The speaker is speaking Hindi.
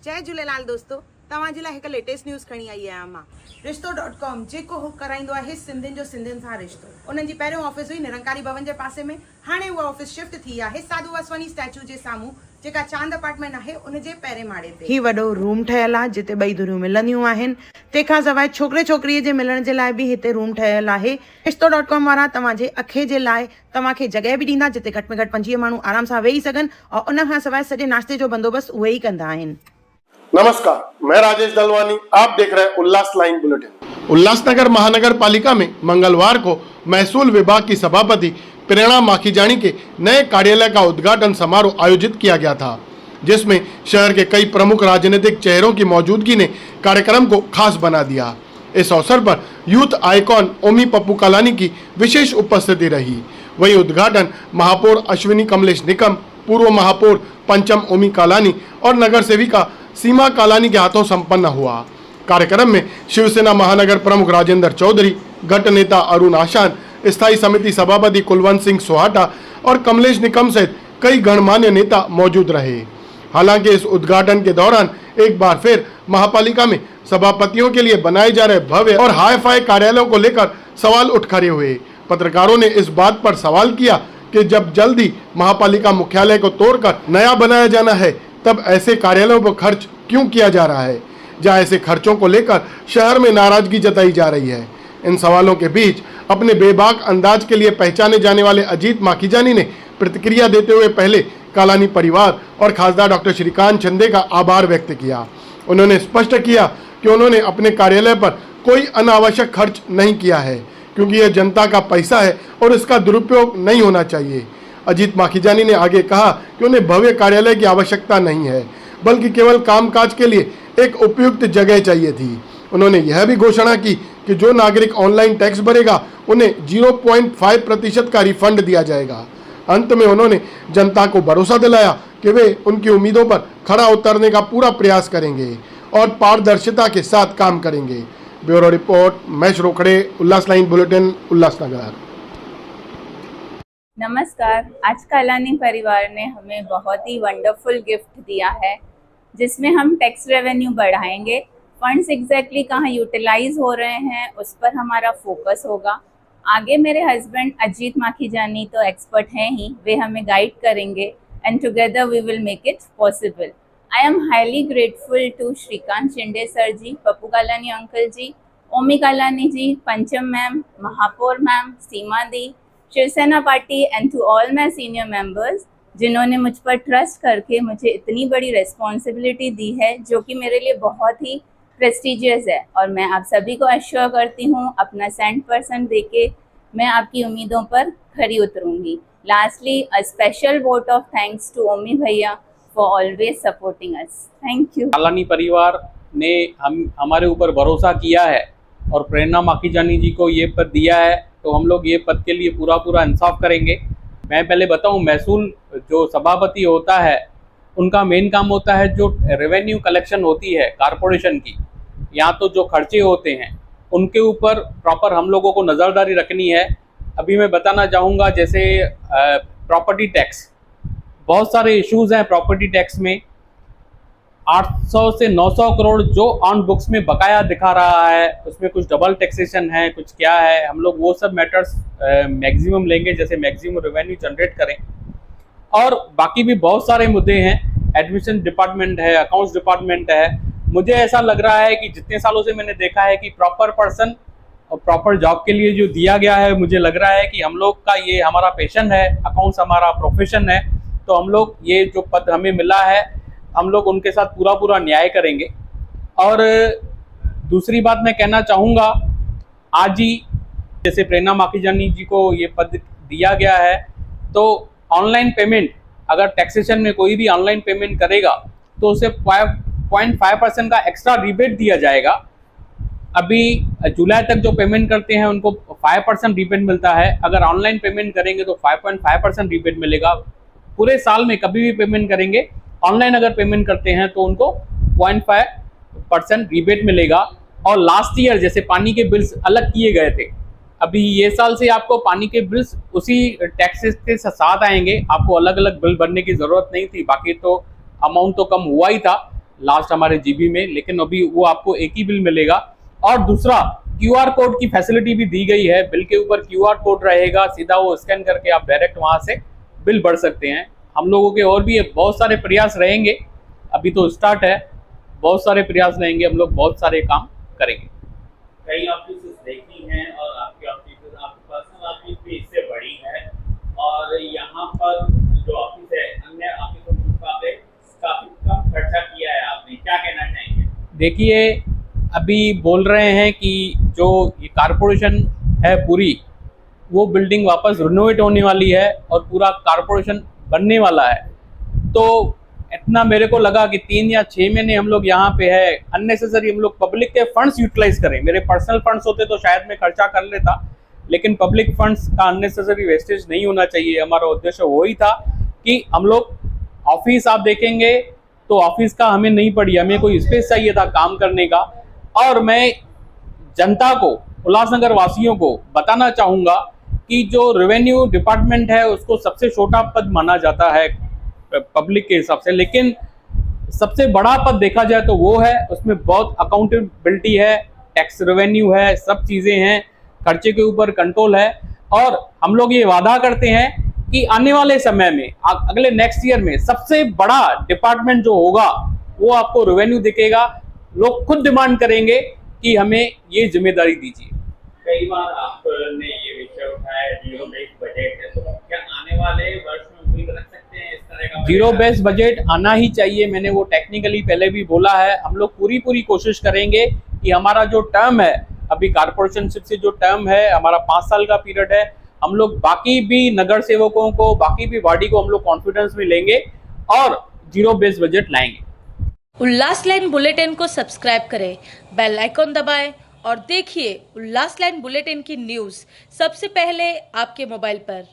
जय झूलेलाल दोस्तों, तव्हां जे लाइ हिकु लेटेस्ट न्यूज़ खणी आई आहियां मां। रिश्तो.com जेको कराईंदो आहे सिंधियुनि जो सिंधियुनि सां रिश्तो। उन्हनि जी पहिरियों ऑफिस हुई निरंकारी भवन जे पासे में, हाणे उहा ऑफिस शिफ्ट थी आहे साधू वासवानी स्टैच्यू जे साम्हूं, जेका चांद अपार्टमेंट आहे उन जे पहिरें माड़े ते। ही वॾो रूम ठहियल आहे जिते ॿई धुरियूं मिलंदियूं आहिनि। तंहिंखां सवाइ छोकिरे छोकिरीअ जे मिलण जे लाइ बि हिते रूम ठहियल आहे। रिश्तो.com वारा तव्हांजे अखे जे लाइ तव्हांखे जॻह बि ॾींदा जिते घटि में घटि 25 माण्हू आराम सां वेही सघनि, और उन खां सवाइ सॼे नाश्ते जो बंदोबस्तु उहे ई कंदा आहिनि। नमस्कार, मैं राजेश दलवानी, आप देख रहे हैं उल्लास लाइन बुलेटिन। उल्लासनगर महानगर पालिका में मंगलवार को महसूल विभाग की सभापति प्रेरणा माखीजानी के नए कार्यालय का उद्घाटन समारोह आयोजित किया गया था, जिसमें शहर के कई प्रमुख राजनीतिक चेहरों की मौजूदगी ने कार्यक्रम को खास बना दिया। इस अवसर पर यूथ आइकॉन ओमी पप्पू कालानी की विशेष उपस्थिति रही। वही उद्घाटन महापौर अश्विनी कमलेश निकम, पूर्व महापौर पंचम ओमी कालानी और नगर सेविका सीमा कालानी के हाथों संपन्न हुआ। कार्यक्रम में शिवसेना महानगर प्रमुख राजेंद्र चौधरी, गट नेता अरुण आशान, स्थायी समिति सभापति कुलवंत सिंह सोहाटा और कमलेश निकम सहित कई गणमान्य नेता मौजूद रहे। हालांकि इस उद्घाटन के दौरान एक बार फिर महापालिका में सभापतियों के लिए बनाए जा रहे भव्य और हाई-फाई कार्यालयों को लेकर सवाल उठ खड़े हुए। पत्रकारों ने इस बात पर सवाल किया कि जब जल्द ही महापालिका मुख्यालय को तोड़कर नया बनाया जाना है, तब ऐसे कार्यालयों पर खर्च क्यों किया जा रहा है, जहां ऐसे खर्चों को लेकर शहर में नाराजगी जताई जा रही है। इन सवालों के बीच अपने बेबाक अंदाज के लिए पहचाने जाने वाले अजीत माखीजानी ने प्रतिक्रिया देते हुए पहले कालानी परिवार और खासदार डॉक्टर श्रीकांत चंदे का आभार व्यक्त किया। उन्होंने स्पष्ट किया कि उन्होंने अपने कार्यालय पर कोई अनावश्यक खर्च नहीं किया है, क्योंकि यह जनता का पैसा है और इसका दुरुपयोग नहीं होना चाहिए। अजीत माखीजानी ने आगे कहा कि उन्हें भव्य कार्यालय की आवश्यकता नहीं है, बल्कि केवल कामकाज के लिए एक उपयुक्त जगह चाहिए थी। उन्होंने यह भी घोषणा की कि जो नागरिक ऑनलाइन टैक्स भरेगा उन्हें 0.5% का रिफंड दिया जाएगा। अंत में उन्होंने जनता को भरोसा दिलाया कि वे उनकी उम्मीदों पर खरा उतरने का पूरा प्रयास करेंगे और पारदर्शिता के साथ काम करेंगे। ब्यूरो रिपोर्ट, महेश रोकड़े, उल्लास लाइन बुलेटिन, उल्लासनगर। नमस्कार, आज कालानी परिवार ने हमें बहुत ही वंडरफुल गिफ्ट दिया है, जिसमें हम टैक्स रेवेन्यू बढ़ाएंगे। फंड्स एग्जैक्टली कहाँ यूटिलाइज हो रहे हैं उस पर हमारा फोकस होगा। आगे मेरे हस्बैंड अजीत माखीजानी तो एक्सपर्ट हैं ही, वे हमें गाइड करेंगे and together we will make it possible. I am highly grateful to Shrikant Shinde sir ji, Pappu Kalani uncle ji, Omi Kalani ji, Pancham ma'am, महापौर मैम, सीमा दी, Shiv Sena party and to all my senior members, जिन्होंने मुझ पर ट्रस्ट करके मुझे इतनी बड़ी रिस्पॉन्सिबिलिटी दी है, जो कि मेरे लिए बहुत ही प्रेस्टिजियस है। और मैं आप सभी को एश्योर करती हूँ अपना 100% देके मैं आपकी उम्मीदों पर खरी उतरूंगी। Lastly a special vote of thanks to Omi भैया for always supporting us. Thank you. Kalani परिवार ने हमारे ऊपर भरोसा किया है और प्रेरणा माखीजानी जी को ये पद दिया है, तो हम लोग ये पद के लिए पूरा इंसाफ करेंगे। मैं पहले बताऊं, महसूल जो सभापति होता है उनका मेन काम होता है जो रेवेन्यू कलेक्शन होती है कॉरपोरेशन की, यहाँ तो जो खर्चे होते हैं उनके ऊपर प्रॉपर हम लोगों को नज़रदारी रखनी है। अभी मैं बताना चाहूँगा, जैसे प्रॉपर्टी टैक्स, बहुत सारे इश्यूज़ हैं प्रॉपर्टी टैक्स में। 800 से 900 करोड़ जो ऑन बुक्स में बकाया दिखा रहा है, उसमें कुछ डबल टैक्सेशन है, कुछ क्या है, हम लोग वो सब मैटर्स मैक्सिमम लेंगे, जैसे मैक्सिमम रेवेन्यू जनरेट करें। और बाकी भी बहुत सारे मुद्दे हैं, एडमिशन डिपार्टमेंट है, अकाउंट्स डिपार्टमेंट है। मुझे ऐसा लग रहा है कि जितने सालों से मैंने देखा है कि प्रॉपर पर्सन और प्रॉपर जॉब के लिए जो दिया गया है, मुझे लग रहा है कि हम लोग का ये हमारा पैशन है, अकाउंट्स हमारा प्रोफेशन है, तो हम लोग ये जो पद हमें मिला है हम लोग उनके साथ पूरा न्याय करेंगे। और दूसरी बात मैं कहना चाहूँगा, आज ही जैसे प्रेरणा माखीजानी जी को ये पद दिया गया है, तो ऑनलाइन पेमेंट, अगर टैक्सेशन में कोई भी ऑनलाइन पेमेंट करेगा तो उसे 0.5% का एक्स्ट्रा रिबेट दिया जाएगा। अभी जुलाई तक जो पेमेंट करते हैं उनको 5% रिबेट मिलता है, अगर ऑनलाइन पेमेंट करेंगे तो 5.5% रिबेट मिलेगा। पूरे साल में कभी भी पेमेंट करेंगे, ऑनलाइन अगर पेमेंट करते हैं तो उनको 0.5% रिबेट मिलेगा। और लास्ट ईयर जैसे पानी के बिल्स अलग किए गए थे, अभी ये साल से आपको पानी के बिल्स उसी टैक्सेस के साथ आएंगे, आपको अलग अलग बिल भरने की ज़रूरत नहीं थी। बाकी तो अमाउंट तो कम हुआ ही था, लास्ट हमारे जीबी में, लेकिन अभी वो आपको एक ही बिल मिलेगा। और दूसरा, क्यूआर कोड की फैसिलिटी भी दी गई है। बिल के ऊपर क्यूआर कोड रहेगा, सीधा वो स्कैन करके आप डायरेक्ट वहां से बिल भर सकते हैं। हम लोगों के और भी बहुत सारे प्रयास रहेंगे, अभी तो स्टार्ट है, बहुत सारे प्रयास रहेंगे, हम लोग बहुत सारे काम करेंगे। कई ऑफिस देखी हैं और आपकी ऑफिस, आपकी पर्सनल ऑफिस भी इससे बड़ी है, और यहाँ पर जो ऑफिस है अन्य ऑफिसों के मुकाबले काफी कम खर्चा किया है आपने, क्या कहना चाहेंगे? देखिए, अभी बोल रहे हैं कि जो ये कारपोरेशन है पूरी, वो बिल्डिंग वापस रिनोवेट होने वाली है और पूरा कारपोरेशन बनने वाला है। तो इतना मेरे को लगा कि 3 या 6 महीने हम लोग यहाँ पे है, अननेसेसरी हम लोग पब्लिक के फंड्स यूटिलाइज करें। मेरे पर्सनल फंड्स होते तो शायद मैं खर्चा कर लेता, लेकिन पब्लिक फंड्स का अननेसेसरी वेस्टेज नहीं होना चाहिए। हमारा उद्देश्य वही था कि हम लोग ऑफिस, आप देखेंगे तो ऑफिस का हमें नहीं पड़ी, हमें कोई स्पेस चाहिए था काम करने का। और मैं जनता को, उल्लासनगर वासियों को बताना चाहूँगा कि जो रेवेन्यू डिपार्टमेंट है उसको सबसे छोटा पद माना जाता है पब्लिक के हिसाब से, लेकिन सबसे बड़ा पद देखा जाए तो वो है। उसमें बहुत अकाउंटेबिलिटी है, टैक्स रेवेन्यू है, सब चीज़ें हैं, खर्चे के ऊपर कंट्रोल है। और हम लोग ये वादा करते हैं कि आने वाले समय में, अगले नेक्स्ट ईयर में सबसे बड़ा डिपार्टमेंट जो होगा वो आपको रेवेन्यू दिखेगा। लोग खुद डिमांड करेंगे कि हमें ये जिम्मेदारी दीजिए। कई बार आपने ये विषय उठाया, जीरो बेस्ड बजट है, तो क्या आने वाले वर्ष में उम्मीद रख सकते हैं इस तरह का? जीरो बेस्ड बजट आना ही चाहिए, मैंने वो टेक्निकली पहले भी बोला है। हम लोग पूरी कोशिश करेंगे कि हमारा जो टर्म है, अभी कारपोरेशनशिप से जो टर्म है हमारा 5 साल का पीरियड है, हम लोग बाकी भी नगर सेवकों को, बाकी भी बॉडी को हम लोग कॉन्फिडेंस में लेंगे और जीरो बेस्ड बजट लाएंगे। उल्लास लाइन बुलेटिन को सब्सक्राइब करें, बेल आइकॉन दबाएं और देखिए उल्लास लाइन बुलेटिन की न्यूज़ सबसे पहले आपके मोबाइल पर।